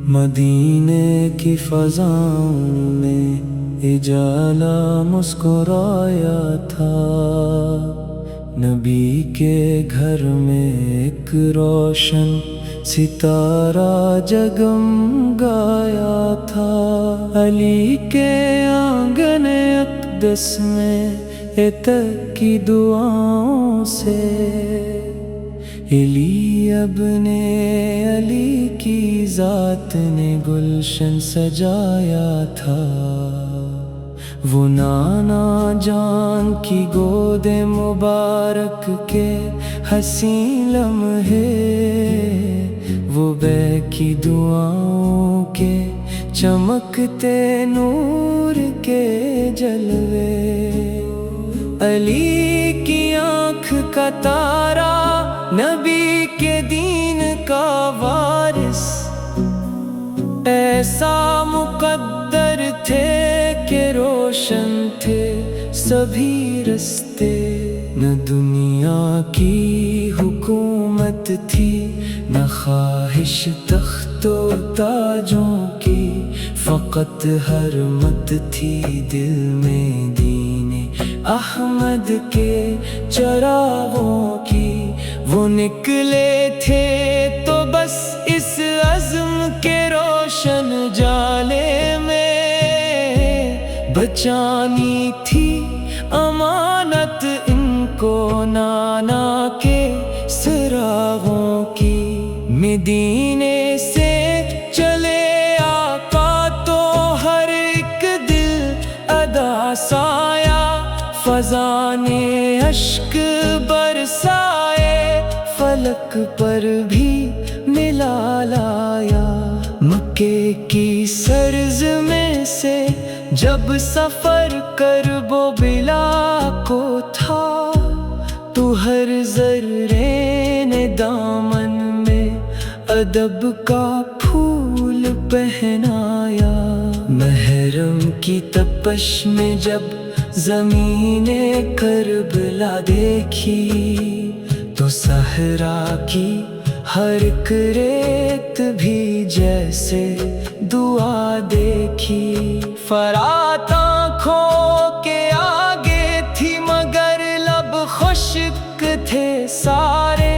مدینے کی فضاؤں میں اجالا مسکرایا تھا، نبی کے گھر میں ایک روشن ستارہ جگمگایا تھا۔ علی کے آنگن اقدس میں عتق کی دعاؤں سے علی ابن علی کی ذات نے گلشن سجایا تھا۔ وہ نانا جان کی گود مبارک کے حسین لمحے، وہ بے کی دعاؤں کے چمکتے نور کے جلوے، علی کی آنکھ کا تارا، نبی کے دین کا وارث، ایسا مقدر تھے کہ روشن تھے سبھی رستے۔ نہ دنیا کی حکومت تھی، نہ خواہش تخت و تاجوں کی، فقط حرمت تھی دل میں دین احمد کے چراغوں کی۔ وہ نکلے تھے تو بس اس عزم کے روشن جالے میں، بچانی تھی امانت ان کو نانا کے سراغوں کی۔ مدینے سے چلے آقا تو ہر ایک دل ادا سایا، فضا نے اشک برسائے، فلک پر بھی ملا لایا۔ مکے کی سرزمین سے جب سفر کرب و بلا کو تھا، تو ہر زرین دامن میں ادب کا پھول پہنایا۔ محرم کی تپش میں جب زمین کربلا دیکھی، تو صحرا کی ہر ایک ریت بھی جیسے دعا دیکھی۔ فرات آنکھوں کے آگے تھی مگر لب خشک تھے سارے،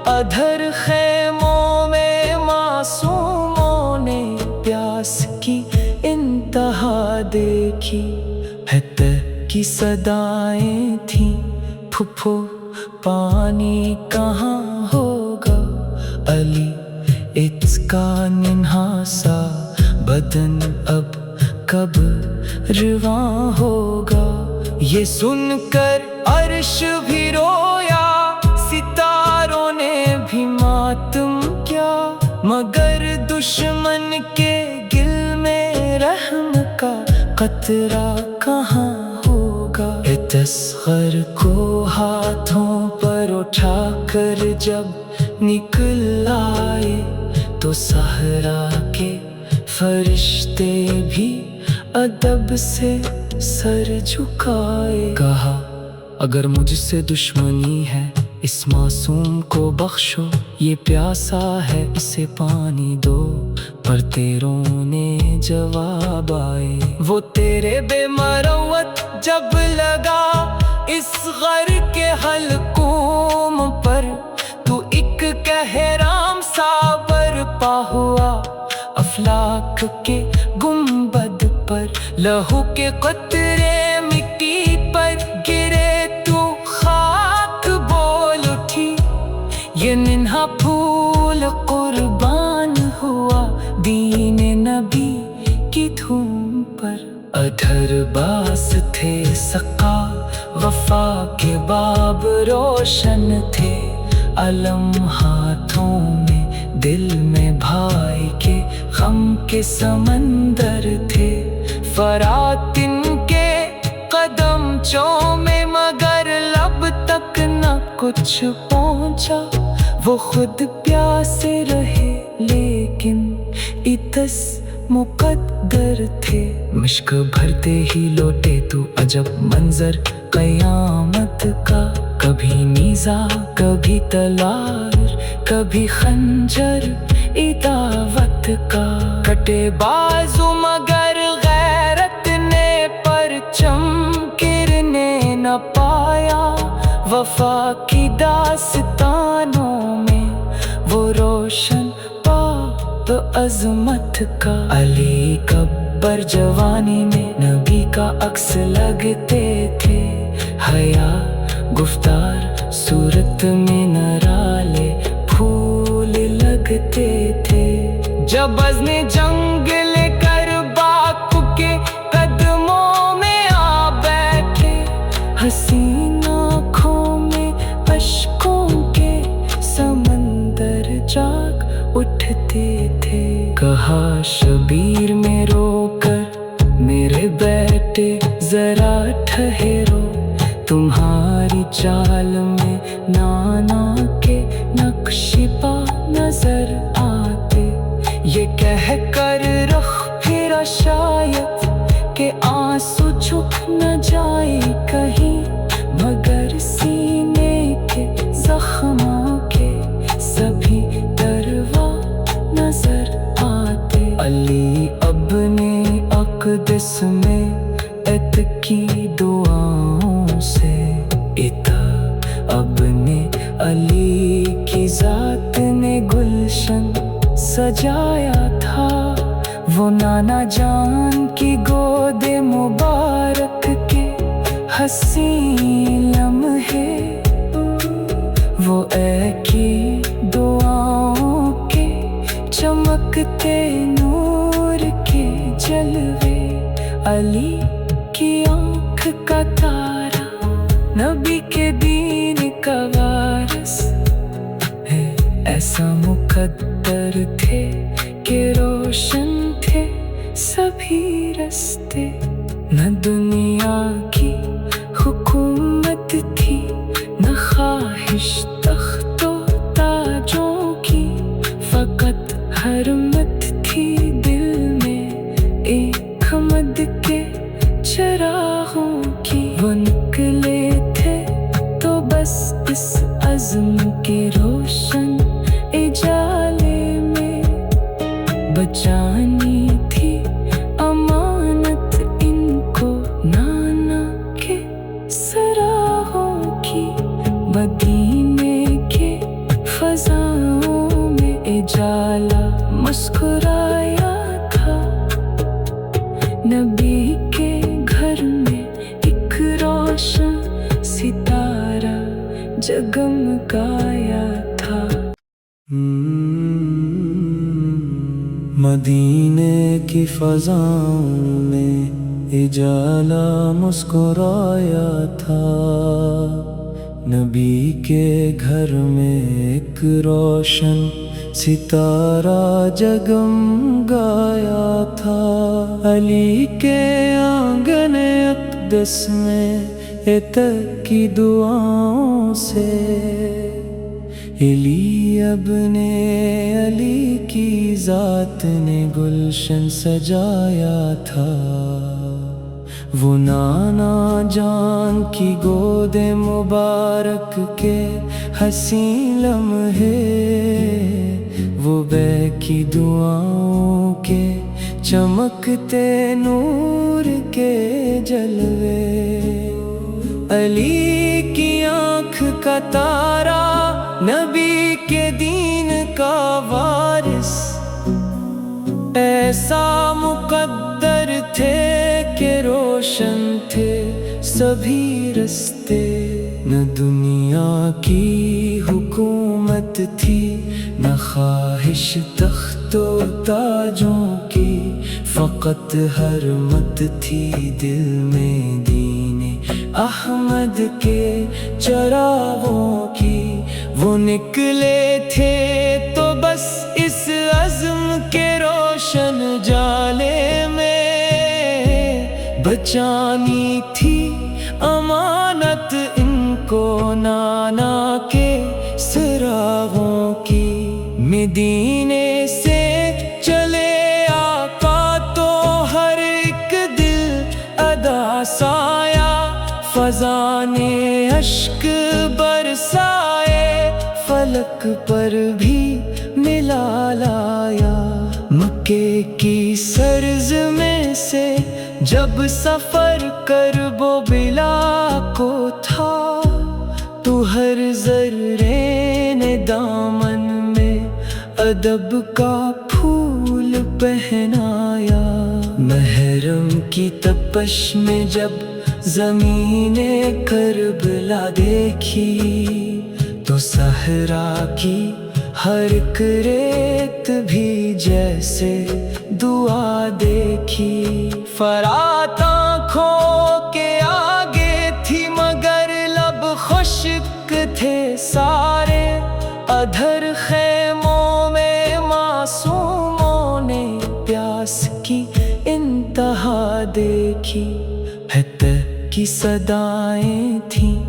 ادھر خیموں میں معصوموں نے پیاس کی انتہا دیکھی۔ کی صدائیں تھیں، پھپھو پانی کہاں ہوگا، علی اس کا ننھا سا بدن اب کب رواں ہوگا۔ یہ سن کر عرش بھی رویا، ستاروں نے بھی ماتم کیا، مگر دشمن کے گل میں رحم کا قطرہ کہاں ہوگا۔ تصغر کو ہاتھوں پر اٹھا کر جب نکل آئے، تو صحرا کے فرشتے بھی ادب سے سر جھکائے۔ کہا اگر مجھ سے دشمنی ہے اس معصوم کو بخشو، یہ پیاسا ہے اسے پانی دو۔ پر تیروں نے جواب آئے، وہ تیرے بے مروت جب لگا اس غر کے حلقوم پر، تو ایک کہرام سا برپا ہوا افلاک کے گنبد پر۔ لہو کے قطرے مٹی پر گرے تو خاک بول اٹھی، یہ ننھا پھول قربان ہوا دین نبی کی دھوم پر۔ ادھر باس تھے سقا وفا کے باب روشن تھے، علم ہاتھوں میں دل میں بھائی کے غم کے سمندر تھے۔ فرات ان کے قدم چوں میں مگر لب تک نہ کچھ پہنچا، وہ خود پیاسے رہے لیکن اتس مقدر تھے۔ مشک بھرتے ہی لوٹے تو عجب منظر قیامت کا، کبھی نیزہ کبھی تلوار، کبھی خنجر عداوت کا کٹے بازو مگر غیرت نے پرچم گرنے نہ پایا، وفا کی داستانوں میں وہ روشن باب عظمت کا۔ علی کبر جوانی میں نبی کا عکس لگتے تھے، حیا گفتار صورت میں نرالے پھول لگتے تھے۔ جب عزم جنگ لے کر باپ کے قدموں میں آ بیٹھے، حسین آنکھوں میں اشکوں کے سمندر جاگ اٹھتے تھے۔ کہا شبیر میں رو کر میرے بیٹے ذرا ٹھہرو، تمہاری چال میں نانا کے نقش پا نظر آتے۔ یہ کہہ کر رخ پھرا شاید کہ آنسو چھپ نہ جائے کہیں، مگر سینے کے زخموں کے سبھی دروا نظر آتے۔ علی ابن اقدس میں ات کی دعاؤں سے، ابن علی کی ذات نے گلشن سجایا تھا۔ وہ نانا جان کی گود مبارک کے حسین لمحے، وہ اے کی دعاؤں کے چمکتے نور کے جلوے۔ علی کی آنکھ کا تارا نبی کے دین کا وارث ہے، ایسا مقدر تھے کہ روشن تھے سبھی رستے۔ نہ دنیا کی حکومت تھی، نہ خواہش تخت و تاجوں کی، فقط حرمت تھی دل میں ایک مد کے چراغوں کی۔ وہ نکلے تھے تو بس اس عزم کے روشن اجالے میں، بچانی تھی امانت ان کو نانا کے سراغوں کی۔ مدینے کے فضاؤں میں اجالا مسکرایا تھا، نبی کے گھر میں ایک روشن ستارہ جگمگایا تھا۔ مدینے کی فضاؤں میں اجالا مسکرایا تھا، نبی کے گھر میں ایک روشن ستارہ جگمگایا تھا۔ علی کے آنگن اقدس میں اتق کی دعاؤں سے، علی ابن علی کی ذات نے گلشن سجایا تھا۔ وہ نانا جان کی گود مبارک کے حسین لمحے، وہ بے کی دعاؤں کے چمکتے نور کے جلوے۔ علی کی آنکھ کا تارا نبی کے دین کا وارث، ایسا مقدر تھے کہ روشن تھے سبھی رستے۔ نہ دنیا کی حکومت تھی، نہ خواہش تخت و تاجوں کی، فقط حرمت تھی دل میں دین احمد کے چراغوں کی۔ وہ نکلے تھے تو بس اس عزم کے روشن جالے میں، بچانی تھی امانت ان کو نانا کے سراغوں کی۔ مدینے سے چلے آقا تو ہر ایک دل ادا سایا، فضا نے اشک برسائے، فلک پر ملا لایا۔ مکے کی سرزمین سے جب سفر کرب و بلا کو تھا، تو ہر ذرے نے دامن میں ادب کا پھول پہنایا۔ محرم کی تپش میں جب زمین کربلا دیکھی، تو صحرا کی ہر ایک ریت بھی جیسے دعا دیکھی۔ فرات آنکھوں کے آگے تھی مگر لب خشک تھے سارے، ادھر خیموں میں معصوموں نے پیاس کی انتہا دیکھی۔ ہتھ کی صدائیں تھیں،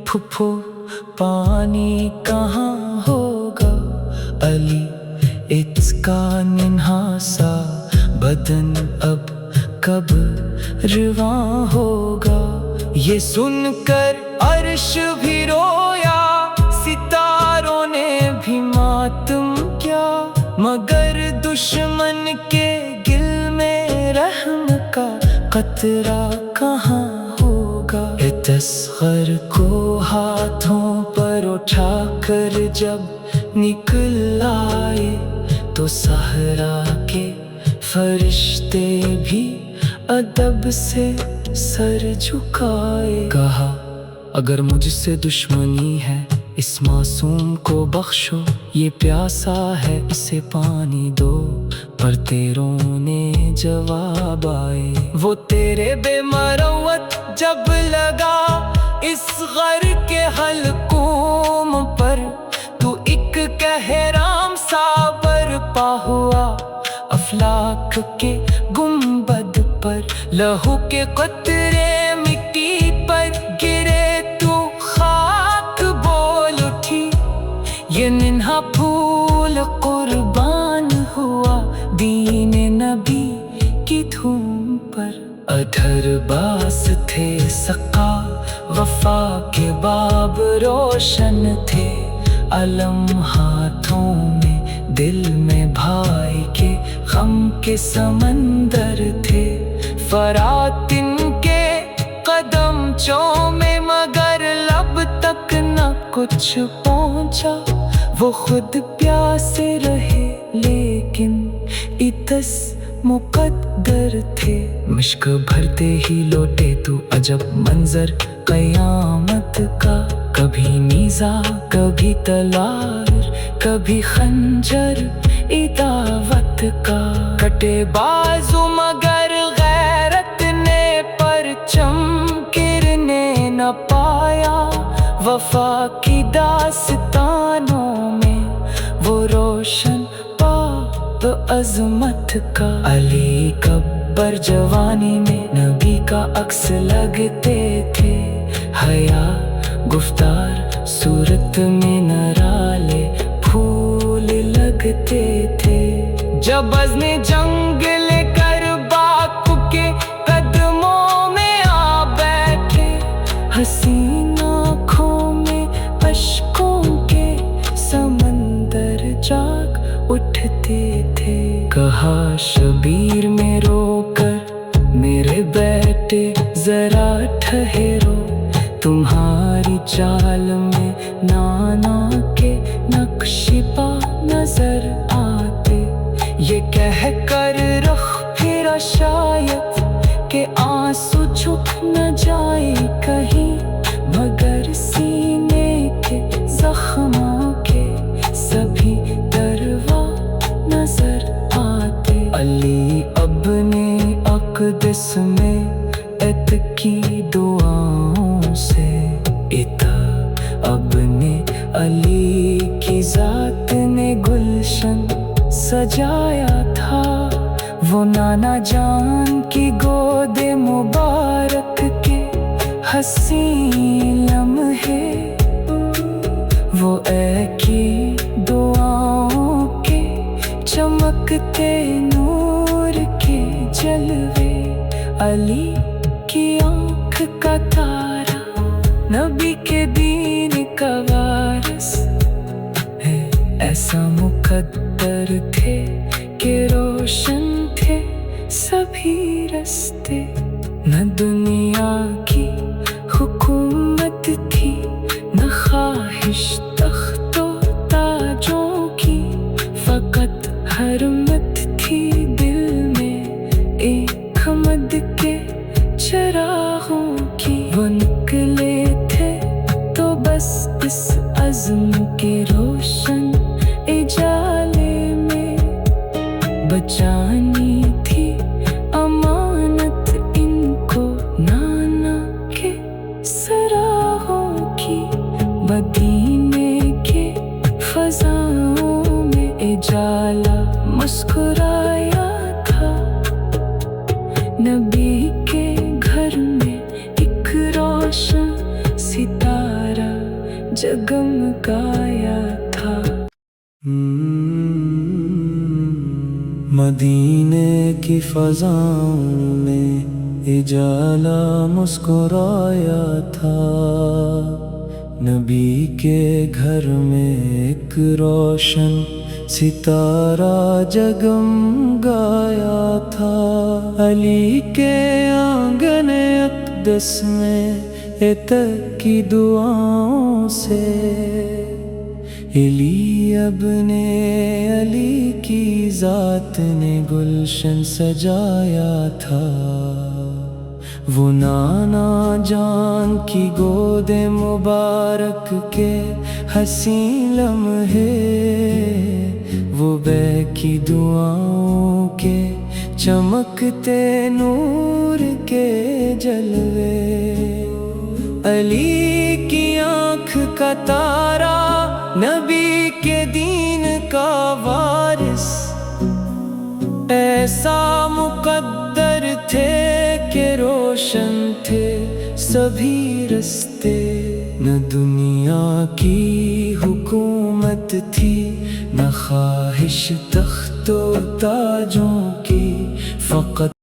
پھپھو پانی کہاں ہوگا، علی اس کا ننھا سا بدن اب کب رواں ہوگا۔ یہ سن کر عرش بھی رویا، ستاروں نے بھی ماتم کیا، مگر دشمن کے گل میں رحم کا قطرہ کہاں ہوگا۔ تسخر کو ہاتھوں پر اٹھا کر جب نکل آئے، تو صحرا کے فرشتے بھی ادب سے سر جھکائے۔ کہا اگر مجھ سے دشمنی ہے اس معصوم کو بخشو، یہ پیاسا ہے اسے پانی دو۔ پر تیروں نے جواب آئے، وہ تیرے بے مروت جب لگا اس غر کے حلقوم پر، تو ایک کہرام سا برپا ہوا افلاک کے گنبد پر۔ لہو کے قطرے مٹی پر گرے تو خاک بول اٹھی، یہ ننھا پھول قربان ہوا دین نبی کی دھوم پر۔ ادھر باس تھے سقا وفا کے باب روشن تھے، علم ہاتھوں میں دل میں بھائی کے غم کے سمندر تھے۔ فرات ان کے قدم چومے مگر لب تک نہ کچھ پہنچا، وہ خود پیاسے رہے لیکن اتس مقدر تھے۔ مشک بھرتے ہی لوٹے تو عجب منظر قیامت کا، کبھی نیزہ کبھی تلوار کبھی خنجر عداوت کا۔ کٹے بازو مگر غیرت نے پرچم گرنے نہ پایا، وفا کی داستانوں میں وہ روشن پاپ عظمت کا۔ علی کبر جوانی میں نبی کا عکس لگتے تھے، حیا گفتار صورت میں نرالے پھول لگتے تھے۔ جب عزم جنگ لے کر باپ کے قدموں میں آ بیٹھے، حسین آنکھوں میں اشکوں کے سمندر جاگ اٹھتے تھے۔ کہا شبیر میں رو کر میرے بیٹے ذرا ٹھہرو، تمہاری چال میں نانا کے نقش پا نظر آتے۔ یہ کہہ کر رخ پھرا شاید کہ آنسو چھپ نہ جائے کہیں، مگر سینے کے زخموں کے سبھی دروا نظر آتے۔ علی اپنے اقدس میں ات کی دعاؤں سے، اپنے علی کی ذات نے گلشن سجایا تھا۔ وہ نانا جان کی گود مبارک کے حسین لمحے، وہ اے کی دعاؤں کے چمکتے نور کے جلوے۔ علی کی آنکھ کا تارا نبی کے دین کا وارث ہے، ایسا مقدر تھے کہ روشن تھے سبھی رستے، نہ دنیا کی حکومت تھی، نہ خواہش تخت و تاجوں کی، فقط حرمت تھی دل میں ایک مد کے چراغوں کی۔ وہ نکلے تھے تو بس اس عزم کے روشن اجالے میں، بچانی تھی امانت ان کو نانا کے سراغوں کی۔ مدینے کے فضاؤں میں اجالا مسکرایا تھا، نبی کے گھر میں ایک روشن ستارہ جگمگایا تھا۔ مدینے کی فضاؤں میں اجالا مسکرایا تھا، نبی کے گھر میں ایک روشن ستارہ جگمگایا تھا۔ علی کے آنگن اقدس میں عتق کی دعاؤں سے علی ابن علی کی ذات نے گلشن سجایا تھا۔ وہ نانا جان کی گود مبارک کے حسین لمحے، وہ بے کی دعاؤں کے چمکتے نور کے جلوے، علی کی آنکھ کا تارا، نبی کے دین کا وارث، ایسا مقدر تھے کہ روشن تھے سبھی رستے، نہ دنیا کی حکومت تھی، نہ خواہش تخت و تاجوں کی، فقط